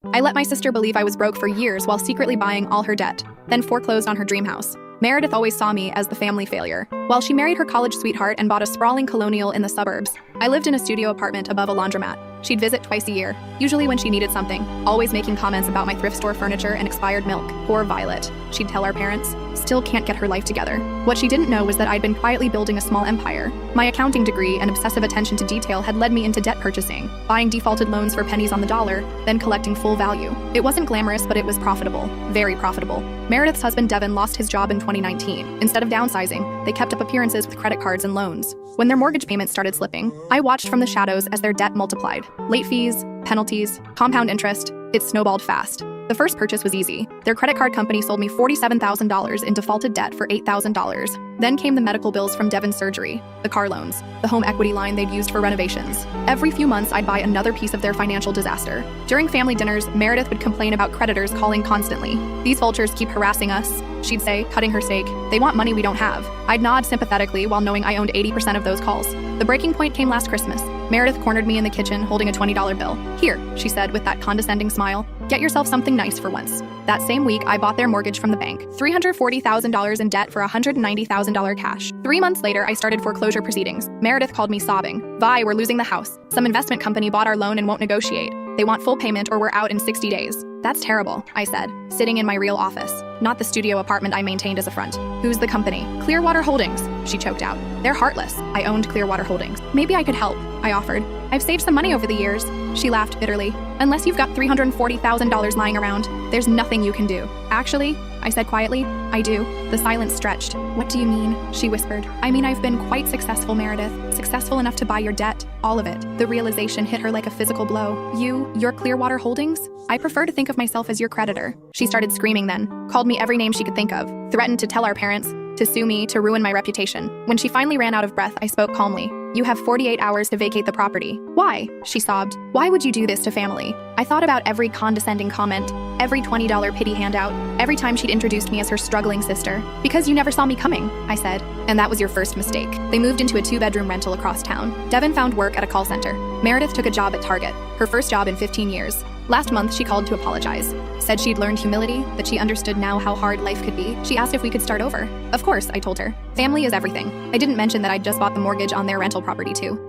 I let my sister believe I was broke for years while secretly buying all her debt, then foreclosed on her dream house. Meredith always saw me as the family failure. While she married her college sweetheart and bought a sprawling colonial in the suburbs, I lived in a studio apartment above a laundromat. She'd visit twice a year, usually when she needed something, always making comments about my thrift store furniture and expired milk. Poor Violet, she'd tell our parents, still can't get her life together. What she didn't know was that I'd been quietly building a small empire. My accounting degree and obsessive attention to detail had led me into debt purchasing, buying defaulted loans for pennies on the dollar, then collecting full value. It wasn't glamorous, but it was profitable. Very profitable. Meredith's husband Devin lost his job in 2019. Instead of downsizing, they kept up appearances with credit cards and loans. When their mortgage payments started slipping, I watched from the shadows as their debt multiplied. Late fees, penalties, compound interest, it snowballed fast. The first purchase was easy. Their credit card company sold me $47,000 in defaulted debt for $8,000. Then came the medical bills from Devin's surgery, the car loans, the home equity line they'd used for renovations. Every few months, I'd buy another piece of their financial disaster. During family dinners, Meredith would complain about creditors calling constantly. "These vultures keep harassing us," she'd say, cutting her steak. "They want money we don't have." I'd nod sympathetically while knowing I owned 80% of those calls. The breaking point came last Christmas. Meredith cornered me in the kitchen holding a $20 bill. "Here," she said with that condescending smile. "Get yourself something nice for once." That same week, I bought their mortgage from the bank. $340,000 in debt for $190,000 cash. 3 months later, I started foreclosure proceedings. Meredith called me sobbing. "Vi, we're losing the house. Some investment company bought our loan and won't negotiate. They want full payment or we're out in 60 days. "That's terrible," I said, sitting in my real office, not the studio apartment I maintained as a front. "Who's the company?" "Clearwater Holdings," she choked out. "They're heartless." I owned Clearwater Holdings. "Maybe I could help," I offered. "I've saved some money over the years." She laughed bitterly. "Unless you've got $340,000 lying around, there's nothing you can do." "Actually," I said quietly, "I do." The silence stretched. "What do you mean?" she whispered. "I mean I've been quite successful, Meredith. Successful enough to buy your debt. All of it." The realization hit her like a physical blow. You're Clearwater Holdings? I prefer to think of myself as your creditor." She started screaming then, called me every name she could think of, threatened to tell our parents, to sue me, to ruin my reputation. When she finally ran out of breath, I spoke calmly. "You have 48 hours to vacate the property." "Why?" she sobbed. "Why would you do this to family?" I thought about every condescending comment, every $20 pity handout, every time she'd introduced me as her struggling sister. "Because you never saw me coming," I said. "And that was your first mistake." They moved into a 2-bedroom rental across town. Devin found work at a call center. Meredith took a job at Target, her first job in 15 years. Last month, she called to apologize. Said she'd learned humility, that she understood now how hard life could be. She asked if we could start over. Of course, I told her. Family is everything. I didn't mention that I'd just bought the mortgage on their rental property too.